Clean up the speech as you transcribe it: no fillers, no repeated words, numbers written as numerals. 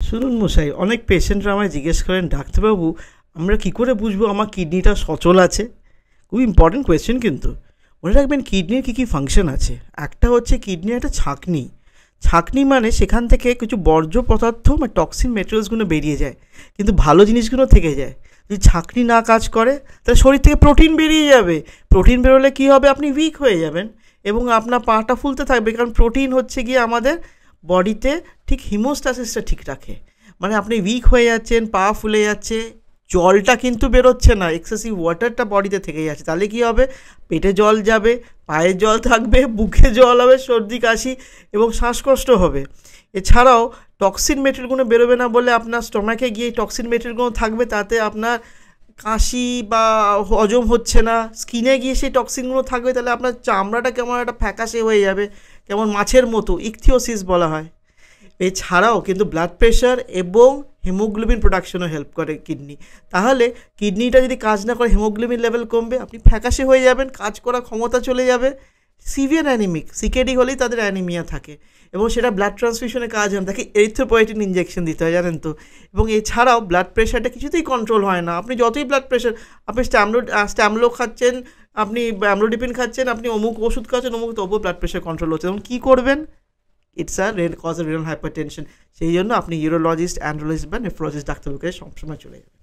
শুনুন মশাই, অনেক পেশেন্টরা আমায় জিজ্ঞেস করেন, ডাক্তারবাবু আমরা কী করে বুঝবো আমার কিডনিটা সচল আছে? খুব ইম্পর্টেন্ট কোয়েশ্চেন কিন্তু। মনে রাখবেন কিডনির কী কী ফাংশন আছে। একটা হচ্ছে কিডনি একটা ছাঁকনি। ছাঁকনি মানে সেখান থেকে কিছু বর্জ্য পদার্থ বা টক্সিন মেটেরিয়ালসগুলো বেরিয়ে যায়, কিন্তু ভালো জিনিসগুলো থেকে যায়। যদি ছাঁকনি না কাজ করে তাহলে শরীর থেকে প্রোটিন বেরিয়ে যাবে। প্রোটিন বেরোলে কী হবে, আপনি উইক হয়ে যাবেন এবং আপনার পাটা ফুলতে থাকবে, কারণ প্রোটিন হচ্ছে গিয়ে আমাদের বডিতে ঠিক হিমোস্ট্যাসিসটা ঠিক রাখে। মানে আপনি উইক হয়ে যাচ্ছেন, পা ফুলে যাচ্ছে, জলটা কিন্তু বেরোচ্ছে না, এক্সেসিভ ওয়াটারটা বডিতে থেকে যাচ্ছে। তাহলে কী হবে, পেটে জল যাবে, পায়ে জল থাকবে, বুকে জল হবে, সর্দি কাশি এবং শ্বাসকষ্ট হবে। এছাড়াও টক্সিন মেটেরিয়ালগুলো বেরোবে না বলে আপনার স্টমাকে গিয়ে টক্সিন মেটেরিয়ালগুলো থাকবে, তাতে আপনার কাশি বা হজম হচ্ছে না। স্কিনে গিয়ে সেই টক্সিনগুলো থাকবে, তাহলে আপনার চামড়াটা কেমন একটা ফ্যাকাশে হয়ে যাবে, কেমন মাছের মতো, ইকথিওসিস বলা হয়। এছাড়াও কিন্তু ব্লাড প্রেশার এবং হিমোগ্লোবিন প্রোডাকশনও হেল্প করে কিডনি। তাহলে কিডনিটা যদি কাজ না করে হিমোগ্লোবিন লেভেল কমবে, আপনি ফ্যাকাশে হয়ে যাবেন, কাজ করার ক্ষমতা চলে যাবে। সিভিয়ার অ্যানিমিক, সিকেডি হলেই তাদের অ্যানিমিয়া থাকে এবং সেটা ব্লাড ট্রান্সফিউশনে কাজ হয় না, তাকে এরিথ্রোপয়েটিন ইঞ্জেকশন দিতে হয়, জানেন তো। এবং এছাড়াও ব্লাড প্রেশারটা কিছুতেই কন্ট্রোল হয় না। আপনি যতই ব্লাড প্রেশার, আপনি স্ট্যামলো খাচ্ছেন, আপনি অ্যামলোডিপিন খাচ্ছেন, আপনি অমুক ওষুধ খাচ্ছেন, অমুক, তবুও ব্লাড প্রেশার কন্ট্রোল হচ্ছে। তখন কী করবেন? It's a cause of renal hypertension. সেই জন্য আপনি ইউরোলজিস্ট, অ্যান্ড্রোলজিস্ট বা নেফ্রোলজিস্ট ডাক্তারবাবুকে সবসময় চলে যাবেন।